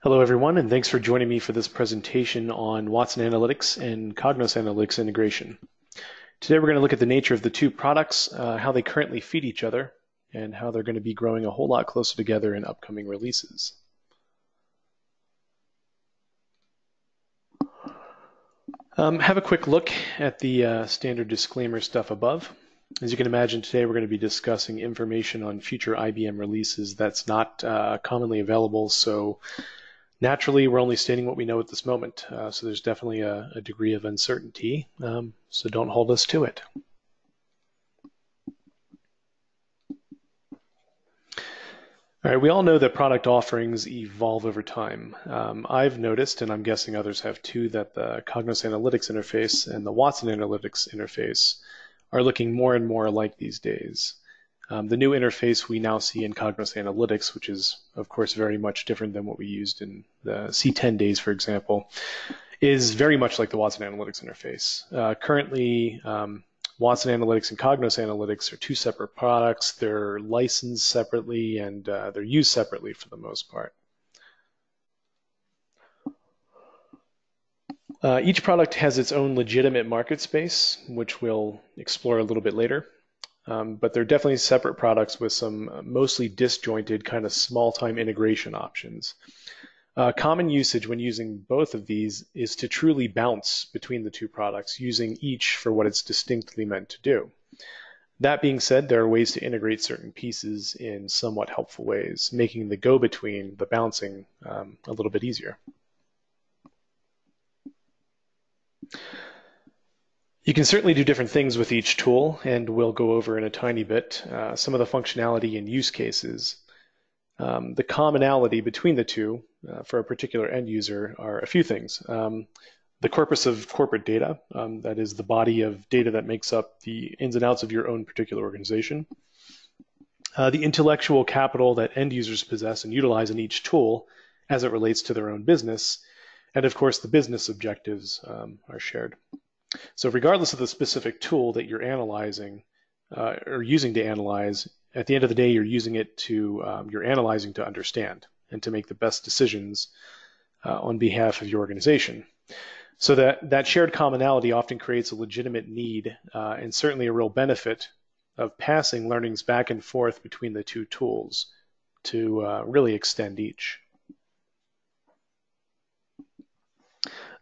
Hello, everyone, and thanks for joining me for this presentation on Watson Analytics and Cognos Analytics integration. Today, we're going to look at the nature of the two products, how they currently feed each other, and how they're going to be growing a whole lot closer together in upcoming releases. Have a quick look at the standard disclaimer stuff above. As you can imagine, today we're going to be discussing information on future IBM releases that's not commonly available, so naturally, we're only stating what we know at this moment, so there's definitely a degree of uncertainty, so don't hold us to it. All right, we all know that product offerings evolve over time. I've noticed, and I'm guessing others have too, that the Cognos Analytics interface and the Watson Analytics interface are looking more and more alike these days. The new interface we now see in Cognos Analytics, which is, of course, very much different than what we used in the C10 days, for example, is very much like the Watson Analytics interface. Currently, Watson Analytics and Cognos Analytics are two separate products. They're licensed separately, and they're used separately for the most part. Each product has its own legitimate market space, which we'll explore a little bit later. But they're definitely separate products with some mostly disjointed kind of small-time integration options. Common usage when using both of these is to truly bounce between the two products, using each for what it's distinctly meant to do. That being said, there are ways to integrate certain pieces in somewhat helpful ways, making the go-between, the bouncing, a little bit easier. You can certainly do different things with each tool, and we'll go over in a tiny bit some of the functionality and use cases. The commonality between the two for a particular end user are a few things. The corpus of corporate data, that is the body of data that makes up the ins and outs of your own particular organization. The intellectual capital that end users possess and utilize in each tool as it relates to their own business. And of course, the business objectives are shared. So regardless of the specific tool that you're analyzing or using to analyze, at the end of the day, you're using it to, you're analyzing to understand and to make the best decisions on behalf of your organization. So that shared commonality often creates a legitimate need and certainly a real benefit of passing learnings back and forth between the two tools to really extend each.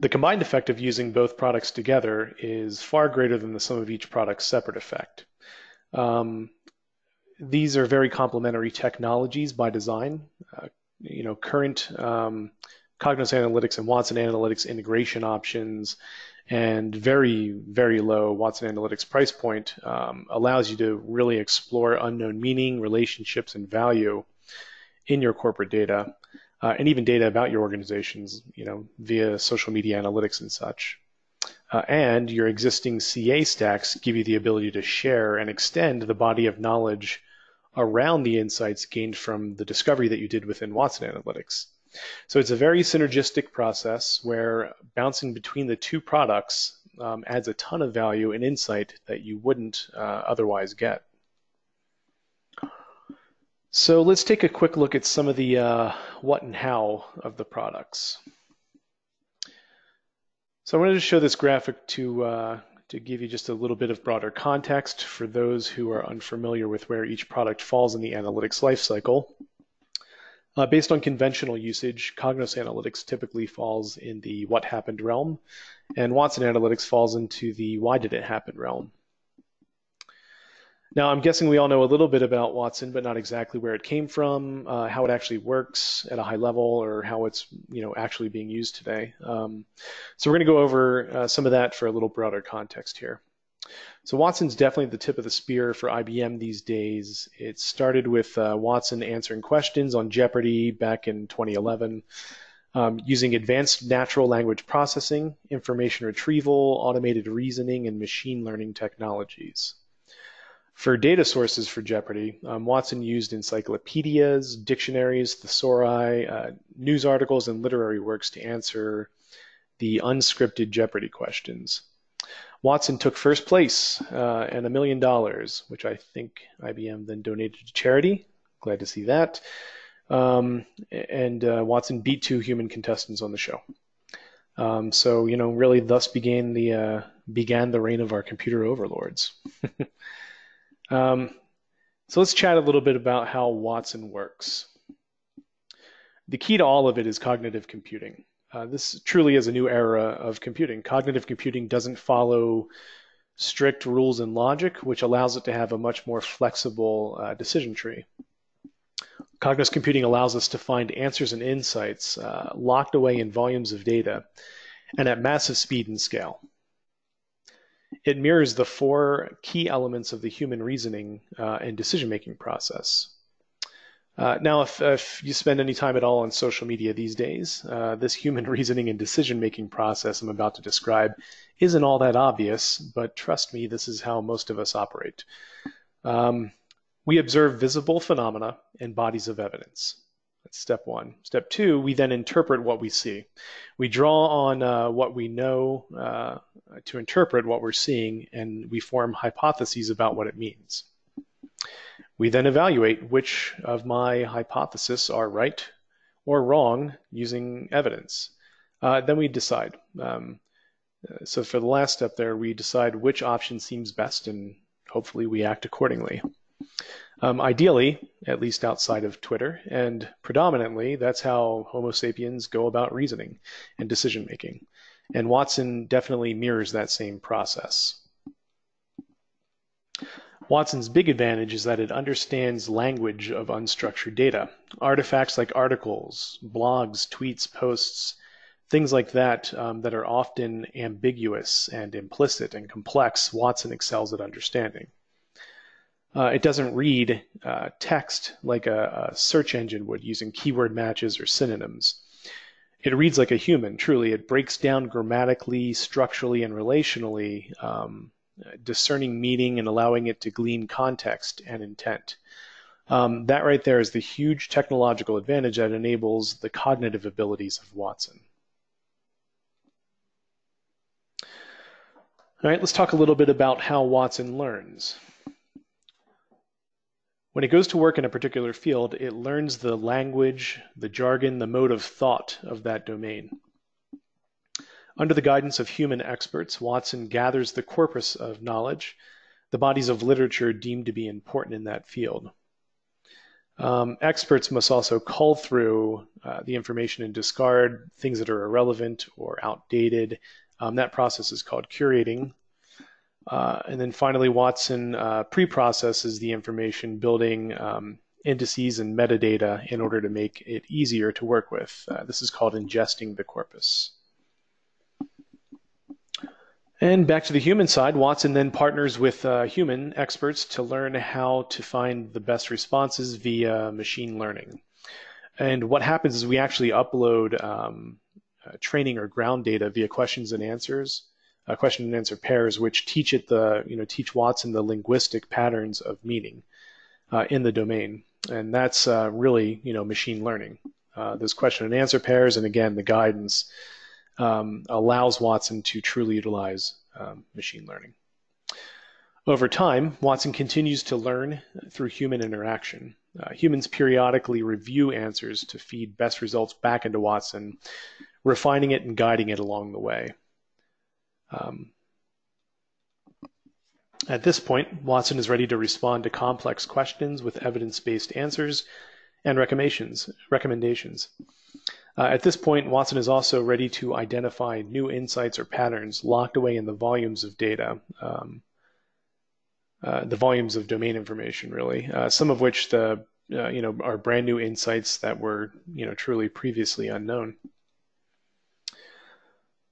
The combined effect of using both products together is far greater than the sum of each product's separate effect. These are very complementary technologies by design. Current Cognos Analytics and Watson Analytics integration options and very, very low Watson Analytics price point allows you to really explore unknown meaning, relationships, and value in your corporate data. And even data about your organizations, via social media analytics and such. And your existing CA stacks give you the ability to share and extend the body of knowledge around the insights gained from the discovery that you did within Watson Analytics. So it's a very synergistic process where bouncing between the two products adds a ton of value and insight that you wouldn't otherwise get. So let's take a quick look at some of the what and how of the products. So I wanted to show this graphic to give you just a little bit of broader context for those who are unfamiliar with where each product falls in the analytics lifecycle. Based on conventional usage, Cognos Analytics typically falls in the what happened realm, and Watson Analytics falls into the why did it happen realm. Now, I'm guessing we all know a little bit about Watson, but not exactly where it came from, how it actually works at a high level, or how it's actually being used today. So we're going to go over some of that for a little broader context here. So Watson's definitely the tip of the spear for IBM these days. It started with Watson answering questions on Jeopardy back in 2011, using advanced natural language processing, information retrieval, automated reasoning, and machine learning technologies. For data sources for Jeopardy, Watson used encyclopedias, dictionaries, thesauri, news articles, and literary works to answer the unscripted Jeopardy questions. Watson took first place and $1 million, which I think IBM then donated to charity. Glad to see that. and Watson beat two human contestants on the show. So, really thus began the reign of our computer overlords. So let's chat a little bit about how Watson works. The key to all of it is cognitive computing. This truly is a new era of computing. Cognitive computing doesn't follow strict rules and logic, which allows it to have a much more flexible decision tree. Cognos computing allows us to find answers and insights locked away in volumes of data and at massive speed and scale. It mirrors the four key elements of the human reasoning and decision-making process. Now, if you spend any time at all on social media these days, this human reasoning and decision-making process I'm about to describe isn't all that obvious, but trust me, this is how most of us operate. We observe visible phenomena and bodies of evidence. That's step one. Step two, we then interpret what we see. We draw on what we know to interpret what we're seeing, and we form hypotheses about what it means. We then evaluate which of my hypotheses are right or wrong using evidence. Then we decide. So for the last step there, we decide which option seems best, and hopefully we act accordingly. Ideally, at least outside of Twitter, and predominantly, that's how Homo sapiens go about reasoning and decision making. And Watson definitely mirrors that same process. Watson's big advantage is that it understands language of unstructured data. Artifacts like articles, blogs, tweets, posts, things like that that are often ambiguous and implicit and complex, Watson excels at understanding. It doesn't read text like a search engine would using keyword matches or synonyms. It reads like a human, truly. It breaks down grammatically, structurally, and relationally, discerning meaning and allowing it to glean context and intent. That right there is the huge technological advantage that enables the cognitive abilities of Watson. All right, let's talk a little bit about how Watson learns. When it goes to work in a particular field, it learns the language, the jargon, the mode of thought of that domain. Under the guidance of human experts, Watson gathers the corpus of knowledge, the bodies of literature deemed to be important in that field. Experts must also cull through the information and discard things that are irrelevant or outdated. That process is called curating. And then finally, Watson pre-processes the information, building indices and metadata in order to make it easier to work with. This is called ingesting the corpus. And back to the human side, Watson then partners with human experts to learn how to find the best responses via machine learning. And what happens is we actually upload training or ground data via questions and answers. Question and answer pairs, which teach Watson the linguistic patterns of meaning in the domain, and that's really machine learning. Those question and answer pairs, and again the guidance allows Watson to truly utilize machine learning. Over time, Watson continues to learn through human interaction. Humans periodically review answers to feed best results back into Watson, refining it and guiding it along the way. At this point, Watson is ready to respond to complex questions with evidence-based answers and recommendations. At this point, Watson is also ready to identify new insights or patterns locked away in the volumes of data, the volumes of domain information, really, some of which are brand new insights that were truly previously unknown.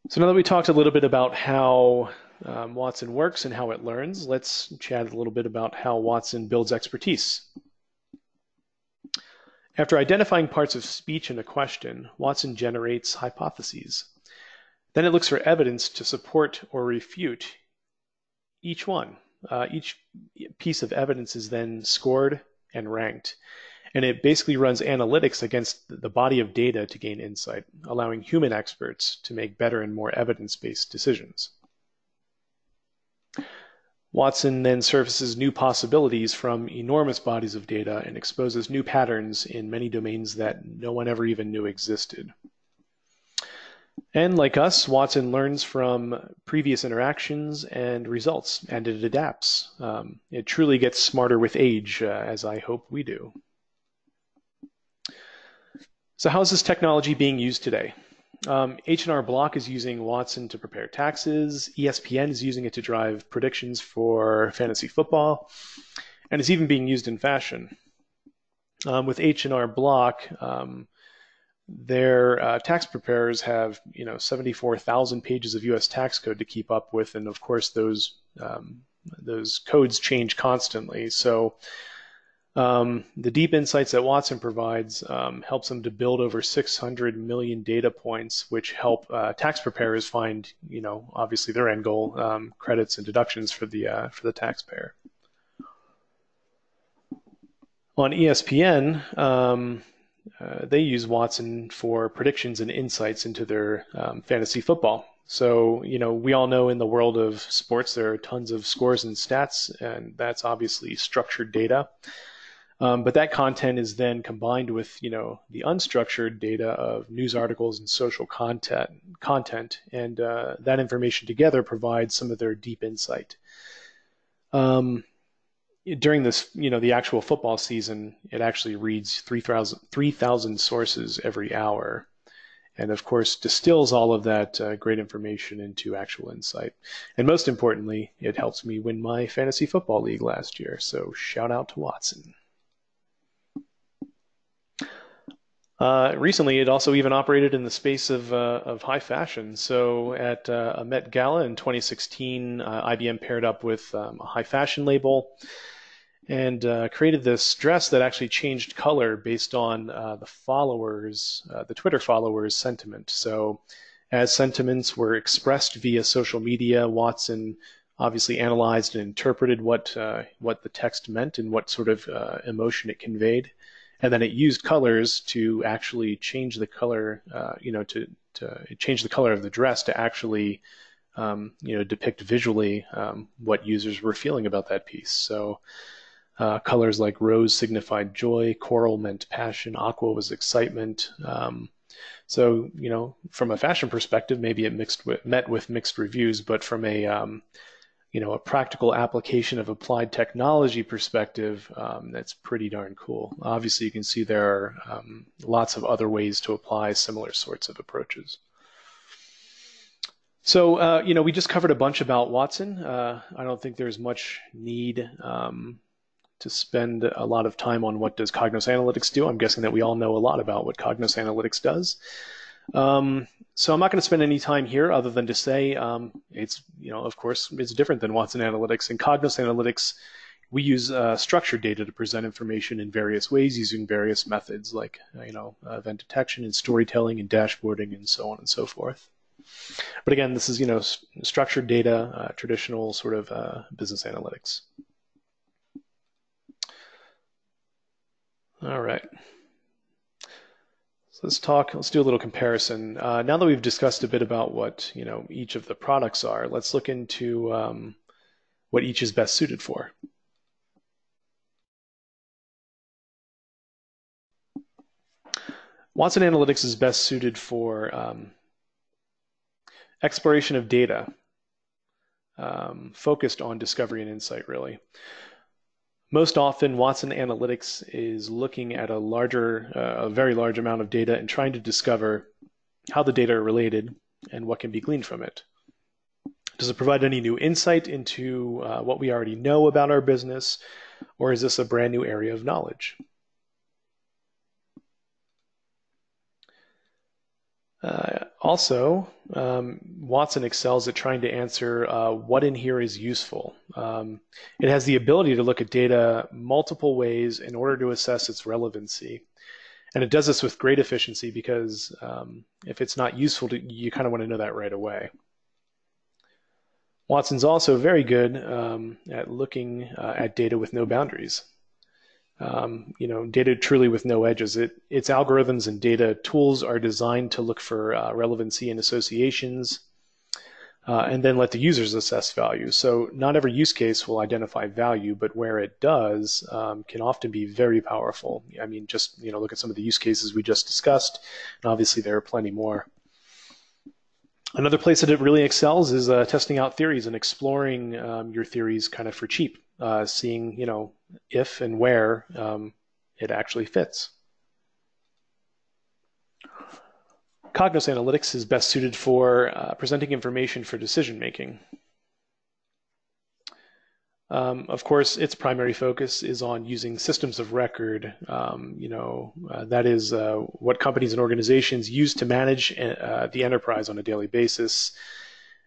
So now that we talked a little bit about how Watson works and how it learns, let's chat a little bit about how Watson builds expertise. After identifying parts of speech in a question, Watson generates hypotheses. Then it looks for evidence to support or refute each one. Each piece of evidence is then scored and ranked. And it basically runs analytics against the body of data to gain insight, allowing human experts to make better and more evidence-based decisions. Watson then surfaces new possibilities from enormous bodies of data and exposes new patterns in many domains that no one ever even knew existed. And like us, Watson learns from previous interactions and results, and it adapts. It truly gets smarter with age, as I hope we do. So how is this technology being used today? H&R Block is using Watson to prepare taxes. ESPN is using it to drive predictions for fantasy football, and it's even being used in fashion. With H&R Block, their tax preparers have 74,000 pages of U.S. tax code to keep up with, and of course those codes change constantly. So the deep insights that Watson provides helps them to build over 600 million data points, which help tax preparers find, obviously their end goal, credits and deductions for the taxpayer. On ESPN, they use Watson for predictions and insights into their fantasy football. So, we all know in the world of sports there are tons of scores and stats, and that's obviously structured data. But that content is then combined with, the unstructured data of news articles and social content, and that information together provides some of their deep insight. During this, the actual football season, it actually reads 3,000 sources every hour, and of course distills all of that great information into actual insight. And most importantly, it helps me win my fantasy football league last year. So shout out to Watson. Recently, it also even operated in the space of high fashion. So at a Met Gala in 2016, IBM paired up with a high fashion label and created this dress that actually changed color based on the Twitter followers' sentiment. So as sentiments were expressed via social media, Watson obviously analyzed and interpreted what the text meant and what sort of emotion it conveyed. And then it used colors to actually change the color, to change the color of the dress to actually, depict visually what users were feeling about that piece. So colors like rose signified joy, coral meant passion, aqua was excitement. So, from a fashion perspective, maybe it met with mixed reviews, but from a practical application of applied technology perspective, that's pretty darn cool. Obviously, you can see there are lots of other ways to apply similar sorts of approaches. So, we just covered a bunch about Watson. I don't think there's much need to spend a lot of time on what does Cognos Analytics do. I'm guessing that we all know a lot about what Cognos Analytics does. So I'm not going to spend any time here other than to say it's, of course, it's different than Watson Analytics. In Cognos Analytics, we use structured data to present information in various ways using various methods like, event detection and storytelling and dashboarding and so on and so forth. But again, this is, structured data, traditional sort of business analytics. All right. So let's do a little comparison. Now that we've discussed a bit about what, each of the products are, let's look into what each is best suited for. Watson Analytics is best suited for exploration of data, focused on discovery and insight, really. Most often, Watson Analytics is looking at a very large amount of data and trying to discover how the data are related and what can be gleaned from it. Does it provide any new insight into what we already know about our business, or is this a brand new area of knowledge? Also, Watson excels at trying to answer what in here is useful. It has the ability to look at data multiple ways in order to assess its relevancy. And it does this with great efficiency because if it's not useful, you kind of want to know that right away. Watson's also very good at looking at data with no boundaries. Data truly with no edges. Its algorithms and data tools are designed to look for relevancy and associations. and then let the users assess value. So not every use case will identify value, but where it does can often be very powerful. I mean, just look at some of the use cases we just discussed, and obviously there are plenty more. Another place that it really excels is testing out theories and exploring your theories kind of for cheap, seeing if and where it actually fits. Cognos Analytics is best suited for presenting information for decision making. Of course, its primary focus is on using systems of record. That is what companies and organizations use to manage the enterprise on a daily basis.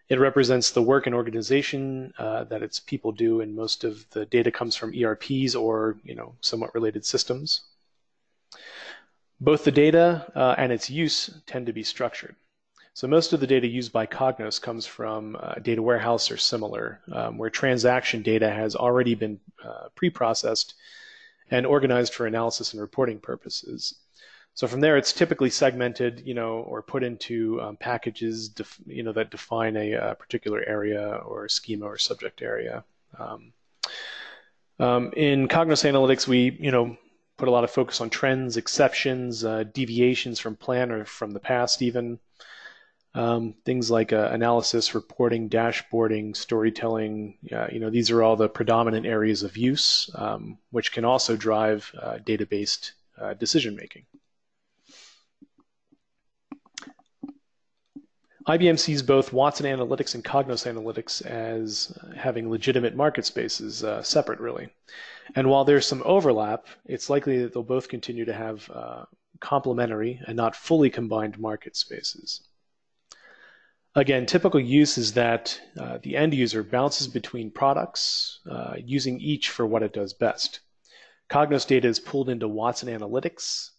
It represents the work and organization that its people do, and most of the data comes from ERPs or somewhat related systems. Both the data and its use tend to be structured. So most of the data used by Cognos comes from a data warehouse or similar, where transaction data has already been pre-processed and organized for analysis and reporting purposes. So from there, it's typically segmented, or put into packages, that define a particular area or schema or subject area. In Cognos Analytics, we, put a lot of focus on trends, exceptions, deviations from plan or from the past even. Things like analysis, reporting, dashboarding, storytelling, these are all the predominant areas of use, which can also drive data-based decision-making. IBM sees both Watson Analytics and Cognos Analytics as having legitimate market spaces, separate really. And while there's some overlap, it's likely that they'll both continue to have complementary and not fully combined market spaces. Again, typical use is that the end user bounces between products, using each for what it does best. Cognos data is pulled into Watson Analytics.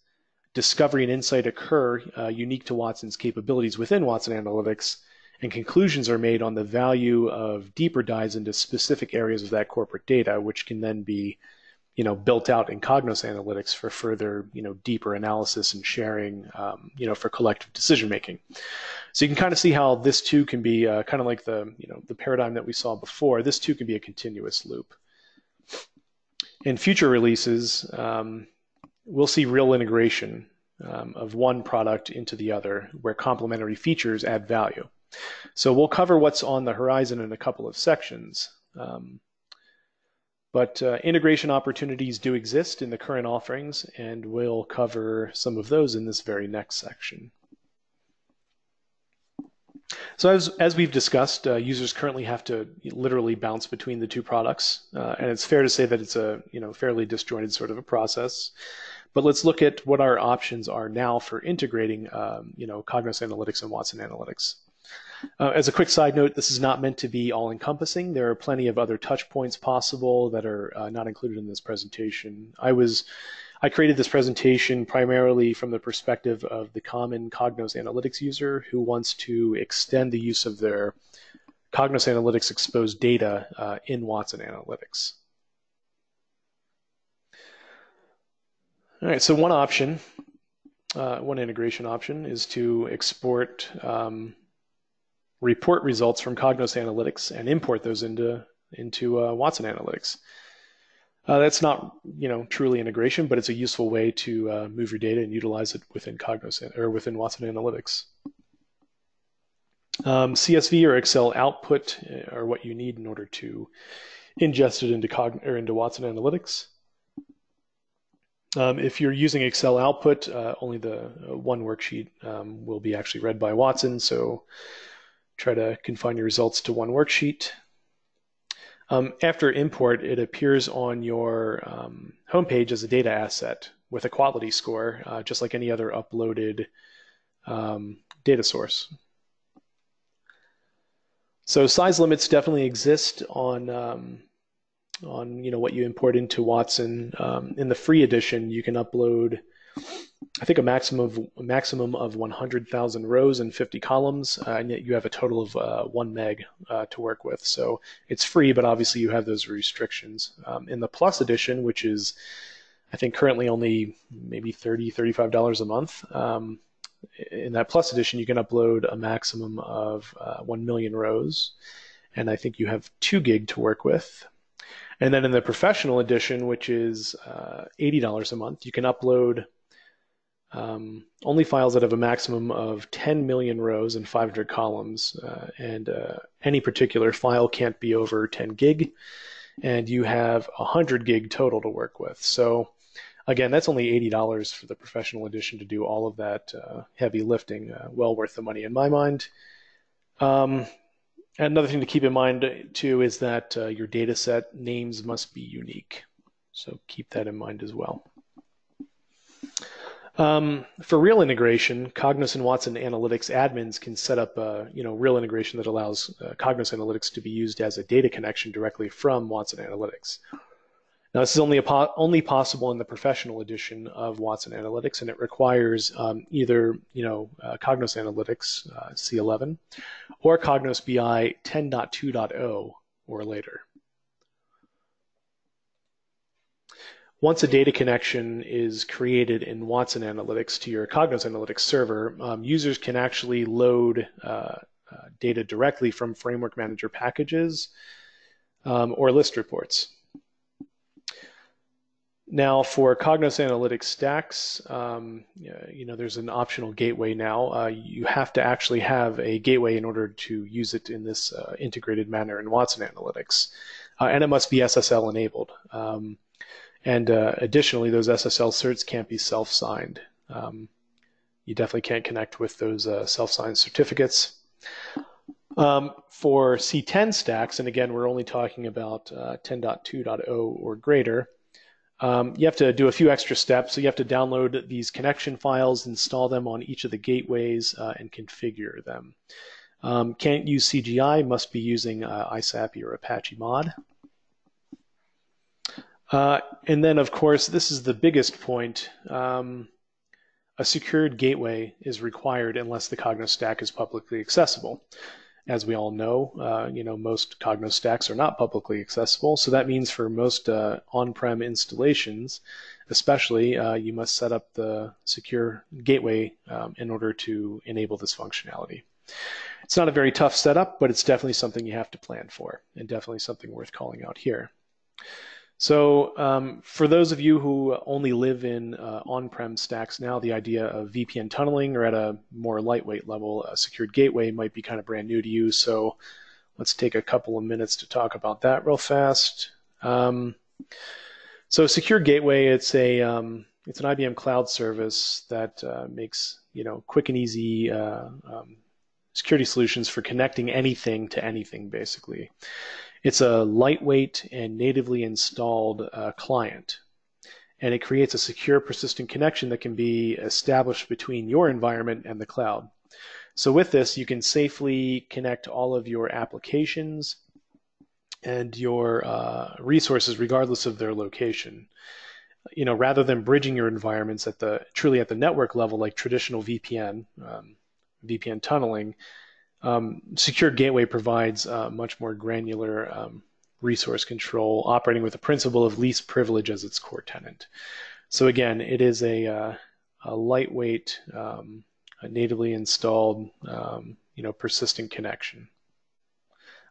Discovery and insight occur unique to Watson's capabilities within Watson Analytics, and conclusions are made on the value of deeper dives into specific areas of that corporate data, which can then be built out in Cognos Analytics for further, deeper analysis and sharing, for collective decision making. So you can kind of see how this too can be kind of like the paradigm that we saw before. This too can be a continuous loop. In future releases, we'll see real integration of one product into the other, where complementary features add value. So we'll cover what's on the horizon in a couple of sections. But integration opportunities do exist in the current offerings, and we'll cover some of those in this very next section. So as we've discussed, users currently have to literally bounce between the two products, and it's fair to say that it's a fairly disjointed sort of a process. But let's look at what our options are now for integrating Cognos Analytics and Watson Analytics. As a quick side note, this is not meant to be all-encompassing. There are plenty of other touch points possible that are not included in this presentation. I created this presentation primarily from the perspective of the common Cognos Analytics user who wants to extend the use of their Cognos Analytics exposed data in Watson Analytics. All right, so one option, one integration option is to export report results from Cognos Analytics and import those into Watson Analytics. That's not truly integration, but it's a useful way to move your data and utilize it within Cognos or within Watson Analytics. CSV or Excel output are what you need in order to ingest it into Watson Analytics. If you're using Excel output, only the one worksheet will be actually read by Watson, so try to confine your results to one worksheet. After import, it appears on your homepage as a data asset with a quality score, just like any other uploaded data source. So size limits definitely exist on what you import into Watson. In the free edition, you can upload, I think, a maximum of 100,000 rows and 50 columns, and yet you have a total of 1 meg to work with. So it's free, but obviously you have those restrictions. In the Plus edition, which is, I think, currently only maybe $30, $35 a month, in that Plus edition, you can upload a maximum of 1 million rows, and I think you have 2 gig to work with. And then in the Professional edition, which is $80 a month, you can upload only files that have a maximum of 10 million rows and 500 columns, and any particular file can't be over 10 gig, and you have 100 gig total to work with. So again, that's only $80 for the Professional edition to do all of that heavy lifting. Well worth the money in my mind. Another thing to keep in mind too is that your data set names must be unique. So keep that in mind as well. For real integration, Cognos and Watson Analytics admins can set up real integration that allows Cognos Analytics to be used as a data connection directly from Watson Analytics. Now, this is only possible in the Professional edition of Watson Analytics, and it requires either Cognos Analytics C11 or Cognos BI 10.2.0 or later. Once a data connection is created in Watson Analytics to your Cognos Analytics server, users can actually load data directly from Framework Manager packages or list reports. Now, for Cognos Analytics stacks, there's an optional gateway now. You have to actually have a gateway in order to use it in this integrated manner in Watson Analytics, and it must be SSL enabled. Additionally, those SSL certs can't be self-signed. You definitely can't connect with those self-signed certificates. For C10 stacks, and again, we're only talking about 10.2.0 or greater, you have to do a few extra steps. So you have to download these connection files, install them on each of the gateways, and configure them. Can't use CGI, must be using ISAPI or Apache Mod. And then, of course, this is the biggest point. A secured gateway is required unless the Cognos stack is publicly accessible. As we all know, most Cognos stacks are not publicly accessible. So that means for most on-prem installations, especially, you must set up the secure gateway in order to enable this functionality. It's not a very tough setup, but it's definitely something you have to plan for, and definitely something worth calling out here. So for those of you who only live in on-prem stacks now, the idea of VPN tunneling or at a more lightweight level, a secured gateway might be kind of brand new to you. So let's take a couple of minutes to talk about that real fast. So secure gateway, it's an IBM cloud service that makes quick and easy security solutions for connecting anything to anything, basically. It's a lightweight and natively installed client, and it creates a secure, persistent connection that can be established between your environment and the cloud. So with this, you can safely connect all of your applications and your resources regardless of their location. Rather than bridging your environments truly at the network level like traditional VPN tunneling, Secure Gateway provides much more granular resource control, operating with the principle of least privilege as its core tenant. So again, it is a lightweight, a natively installed, persistent connection.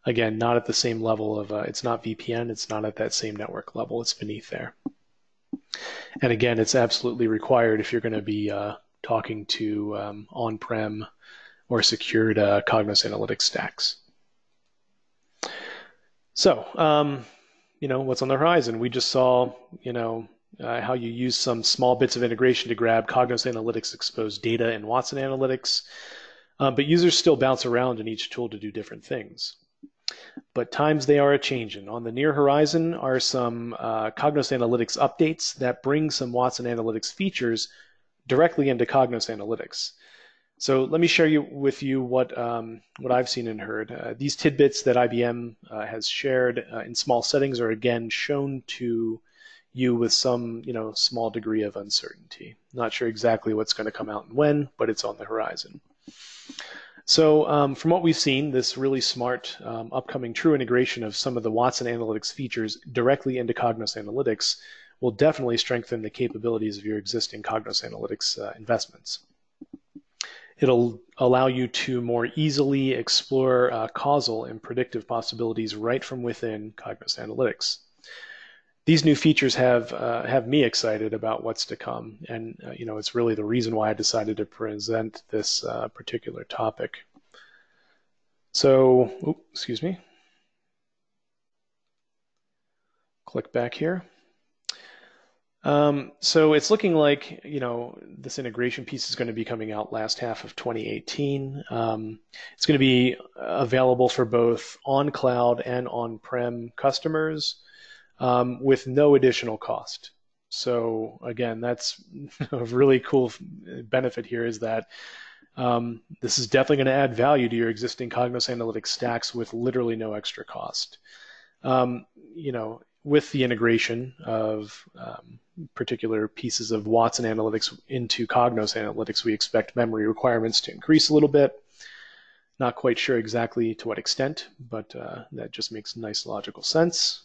Again, not at the same level of, it's not VPN, it's not at that same network level, it's beneath there. And again, it's absolutely required if you're going to be talking to on-prem or secured Cognos Analytics stacks. So, what's on the horizon? We just saw, how you use some small bits of integration to grab Cognos Analytics exposed data in Watson Analytics, but users still bounce around in each tool to do different things. But times they are a-changing. On the near horizon are some Cognos Analytics updates that bring some Watson Analytics features directly into Cognos Analytics. So let me share with you what I've seen and heard. These tidbits that IBM has shared in small settings are again shown to you with some small degree of uncertainty. Not sure exactly what's going to come out and when, but it's on the horizon. So from what we've seen, this really smart upcoming true integration of some of the Watson Analytics features directly into Cognos Analytics will definitely strengthen the capabilities of your existing Cognos Analytics investments. It'll allow you to more easily explore causal and predictive possibilities right from within Cognos Analytics. These new features have me excited about what's to come, and it's really the reason why I decided to present this particular topic. So, excuse me. Click back here. So it's looking like, this integration piece is going to be coming out last half of 2018. It's going to be available for both on-cloud and on-prem customers with no additional cost. So again, that's a really cool benefit here is that this is definitely going to add value to your existing Cognos Analytics stacks with literally no extra cost. With the integration of particular pieces of Watson Analytics into Cognos Analytics, we expect memory requirements to increase a little bit. Not quite sure exactly to what extent, but that just makes nice logical sense.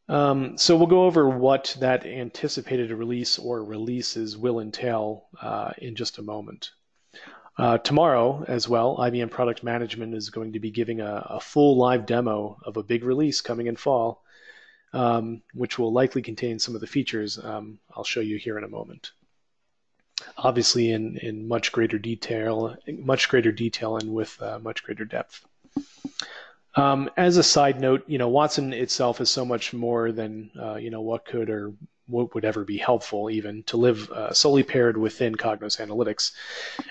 So we'll go over what that anticipated release or releases will entail in just a moment. Tomorrow as well, IBM Product Management is going to be giving a full live demo of a big release coming in fall, which will likely contain some of the features I'll show you here in a moment. Obviously in much greater detail and with much greater depth. As a side note, Watson itself is so much more than what could or what would ever be helpful even to live solely paired within Cognos Analytics,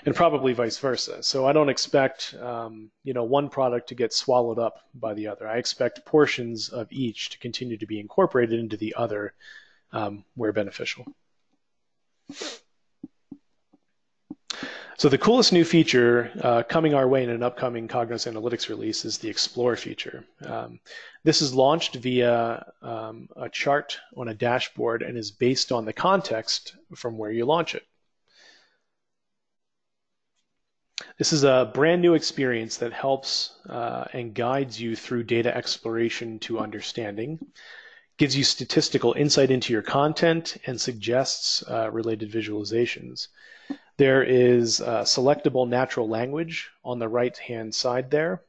and probably vice versa. So I don't expect one product to get swallowed up by the other. I expect portions of each to continue to be incorporated into the other where beneficial. So the coolest new feature coming our way in an upcoming Cognos Analytics release is the Explore feature. This is launched via a chart on a dashboard and is based on the context from where you launch it. This is a brand new experience that helps and guides you through data exploration to understanding, gives you statistical insight into your content, and suggests related visualizations. There is selectable natural language on the right-hand side there,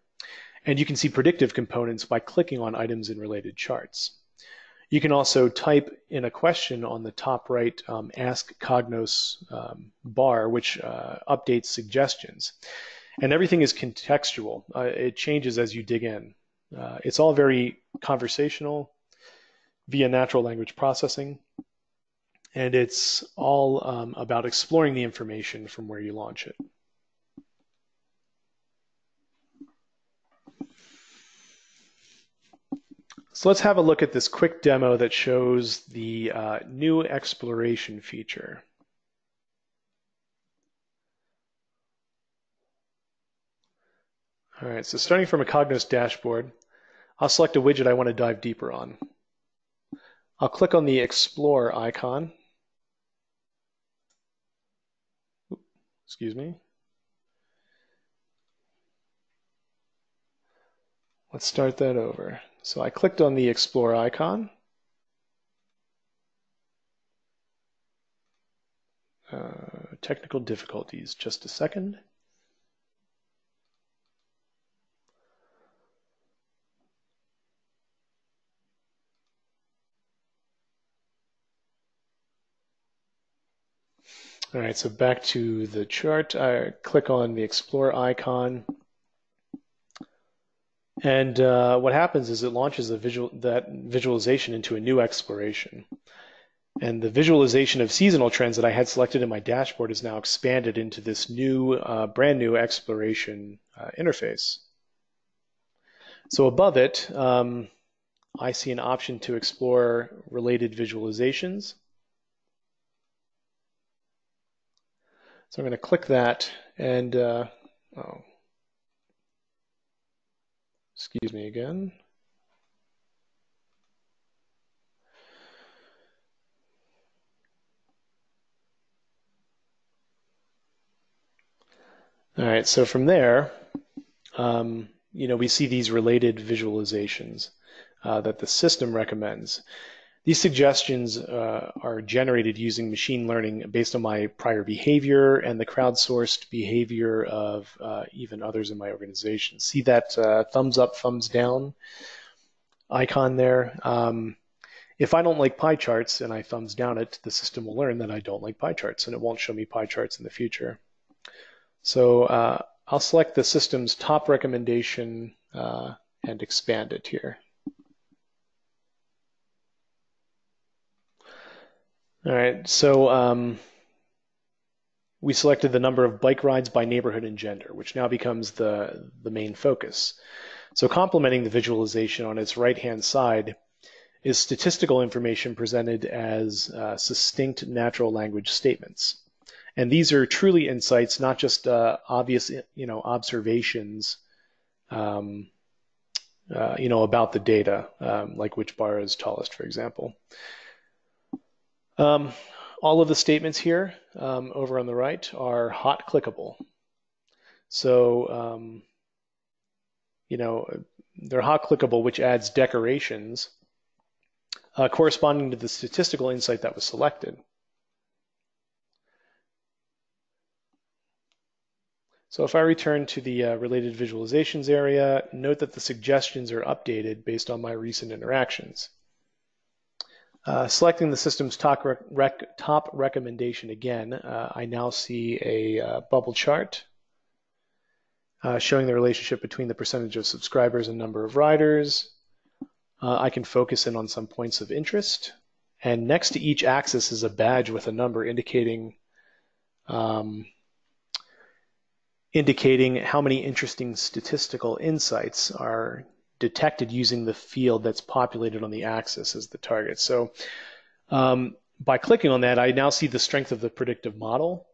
and you can see predictive components by clicking on items in related charts. You can also type in a question on the top right Ask Cognos bar, which updates suggestions. And everything is contextual. It changes as you dig in. It's all very conversational via natural language processing. And it's all about exploring the information from where you launch it. So let's have a look at this quick demo that shows the new exploration feature. All right, so starting from a Cognos dashboard, I'll select a widget I want to dive deeper on. I'll click on the Explore icon. Excuse me. Let's start that over. So I clicked on the Explore icon. Technical difficulties, just a second. All right, so back to the chart. I click on the Explore icon. And what happens is it launches that visualization into a new exploration. And the visualization of seasonal trends that I had selected in my dashboard is now expanded into this new, brand new exploration interface. So above it, I see an option to explore related visualizations. So I'm going to click that and, excuse me again. All right, so from there, we see these related visualizations that the system recommends. These suggestions are generated using machine learning based on my prior behavior and the crowdsourced behavior of even others in my organization. See that thumbs up, thumbs down icon there? If I don't like pie charts and I thumbs down it, the system will learn that I don't like pie charts and it won't show me pie charts in the future. So I'll select the system's top recommendation and expand it here. All right, so we selected the number of bike rides by neighborhood and gender, which now becomes the main focus. So complementing the visualization on its right-hand side is statistical information presented as succinct natural language statements. And these are truly insights, not just obvious, observations, about the data, like which bar is tallest, for example. All of the statements here over on the right are hot clickable. So, they're hot clickable, which adds decorations corresponding to the statistical insight that was selected. So if I return to the related visualizations area, note that the suggestions are updated based on my recent interactions. Selecting the system's top recommendation again, I now see a bubble chart showing the relationship between the percentage of subscribers and number of riders. I can focus in on some points of interest. And next to each axis is a badge with a number indicating how many interesting statistical insights are detected using the field that's populated on the axis as the target. So by clicking on that, I now see the strength of the predictive model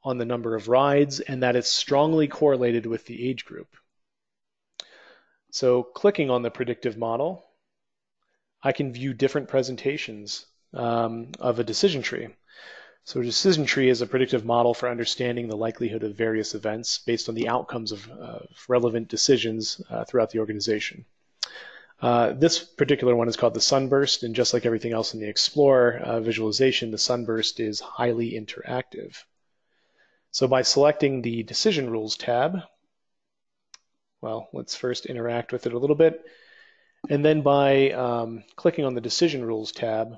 on the number of rides and that it's strongly correlated with the age group. So clicking on the predictive model, I can view different presentations of a decision tree. So a decision tree is a predictive model for understanding the likelihood of various events based on the outcomes of relevant decisions throughout the organization. This particular one is called the sunburst, and just like everything else in the Explorer visualization, the sunburst is highly interactive. So by selecting the Decision Rules tab, well, let's first interact with it a little bit, and then by clicking on the Decision Rules tab,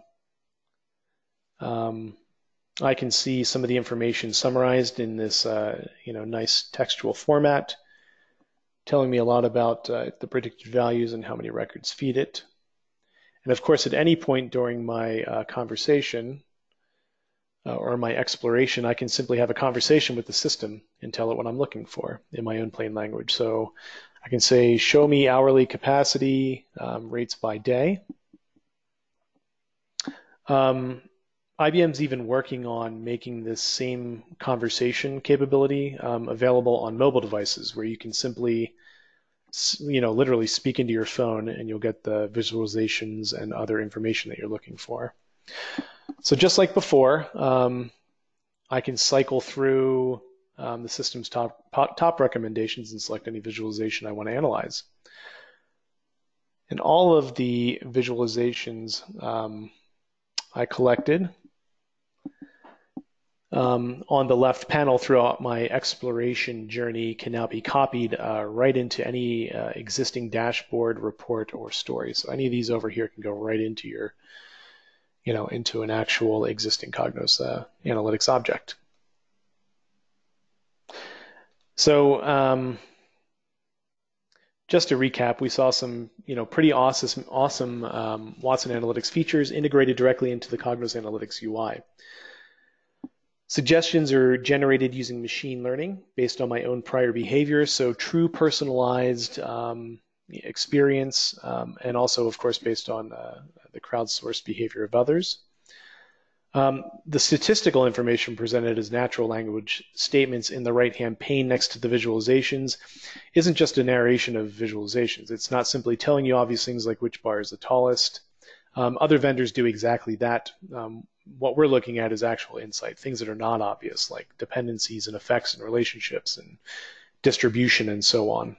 I can see some of the information summarized in this nice textual format, telling me a lot about the predicted values and how many records feed it. And of course, at any point during my conversation or my exploration, I can simply have a conversation with the system and tell it what I'm looking for in my own plain language. So I can say, show me hourly capacity rates by day. IBM's even working on making this same conversation capability available on mobile devices, where you can simply, literally speak into your phone and you'll get the visualizations and other information that you're looking for. So just like before, I can cycle through the system's top recommendations and select any visualization I want to analyze. And all of the visualizations I collected on the left panel throughout my exploration journey can now be copied right into any existing dashboard, report, or story. So any of these over here can go right into your, into an actual existing Cognos Analytics object. So just to recap, we saw some, pretty awesome Watson Analytics features integrated directly into the Cognos Analytics UI. Suggestions are generated using machine learning based on my own prior behavior, so true personalized experience, and also, of course, based on the crowdsourced behavior of others. The statistical information presented as natural language statements in the right-hand pane next to the visualizations isn't just a narration of visualizations. It's not simply telling you obvious things like which bar is the tallest. Other vendors do exactly that. What we're looking at is actual insight, things that are not obvious, like dependencies and effects and relationships and distribution and so on.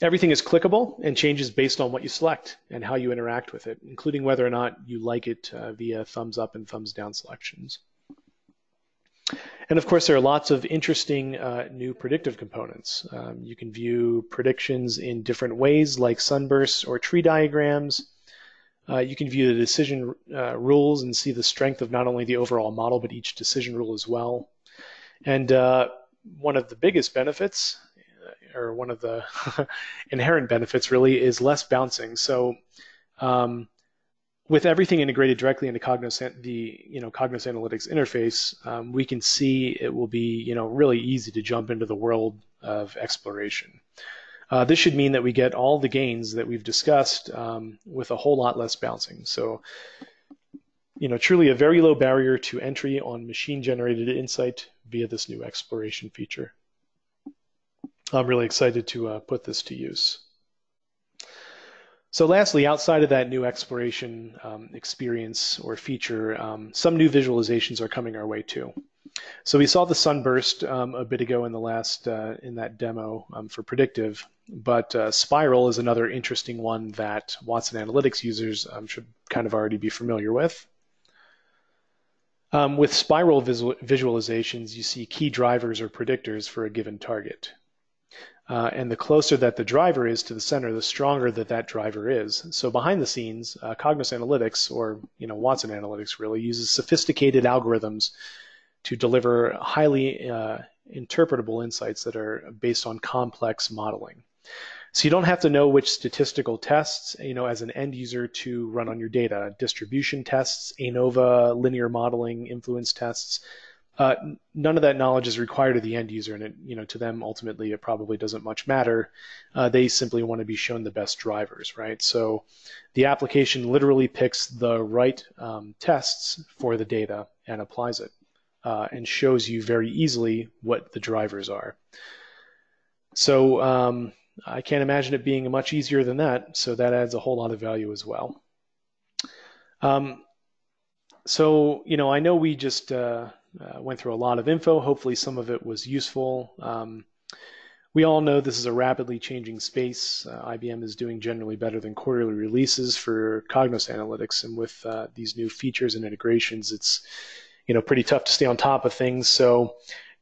Everything is clickable and changes based on what you select and how you interact with it, including whether or not you like it via thumbs up and thumbs down selections. And of course, there are lots of interesting new predictive components. You can view predictions in different ways, like sunbursts or tree diagrams. You can view the decision rules and see the strength of not only the overall model, but each decision rule as well. And one of the biggest benefits, or one of the inherent benefits really, is less bouncing. So with everything integrated directly into Cognos Analytics interface, we can see it will be really easy to jump into the world of exploration. This should mean that we get all the gains that we've discussed with a whole lot less bouncing. So, truly a very low barrier to entry on machine-generated insight via this new exploration feature. I'm really excited to put this to use. So lastly, outside of that new exploration experience or feature, some new visualizations are coming our way too. So we saw the sunburst a bit ago in the last in that demo for predictive, but spiral is another interesting one that Watson Analytics users should kind of already be familiar with. With spiral visualizations, you see key drivers or predictors for a given target. And the closer that the driver is to the center, the stronger that driver is. So behind the scenes, Cognos Analytics, or Watson Analytics really, uses sophisticated algorithms to deliver highly interpretable insights that are based on complex modeling. So you don't have to know which statistical tests, as an end user to run on your data. Distribution tests, ANOVA, linear modeling, influence tests. None of that knowledge is required of the end user, and to them ultimately it probably doesn't much matter. They simply want to be shown the best drivers, right? So the application literally picks the right tests for the data and applies it, and shows you very easily what the drivers are. So I can't imagine it being much easier than that. So that adds a whole lot of value as well. So I know we just went through a lot of info. Hopefully some of it was useful. We all know this is a rapidly changing space. IBM is doing generally better than quarterly releases for Cognos Analytics, and with these new features and integrations, it's pretty tough to stay on top of things. So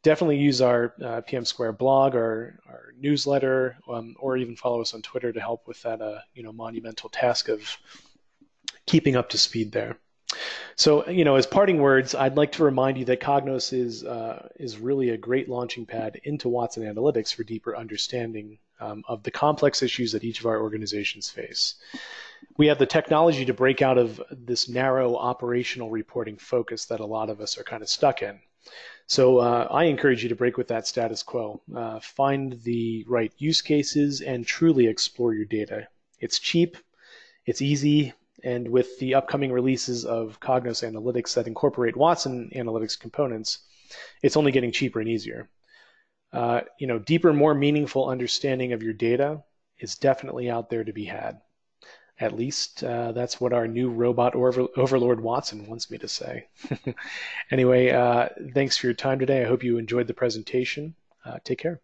definitely use our PM Square blog, our newsletter, or even follow us on Twitter to help with that monumental task of keeping up to speed there. So, as parting words, I'd like to remind you that Cognos is really a great launching pad into Watson Analytics for deeper understanding of the complex issues that each of our organizations face. We have the technology to break out of this narrow operational reporting focus that a lot of us are kind of stuck in. So I encourage you to break with that status quo. Find the right use cases and truly explore your data. It's cheap, it's easy, and with the upcoming releases of Cognos Analytics that incorporate Watson Analytics components, it's only getting cheaper and easier. Deeper, more meaningful understanding of your data is definitely out there to be had. At least that's what our new robot overlord Watson wants me to say. Anyway, thanks for your time today. I hope you enjoyed the presentation. Take care.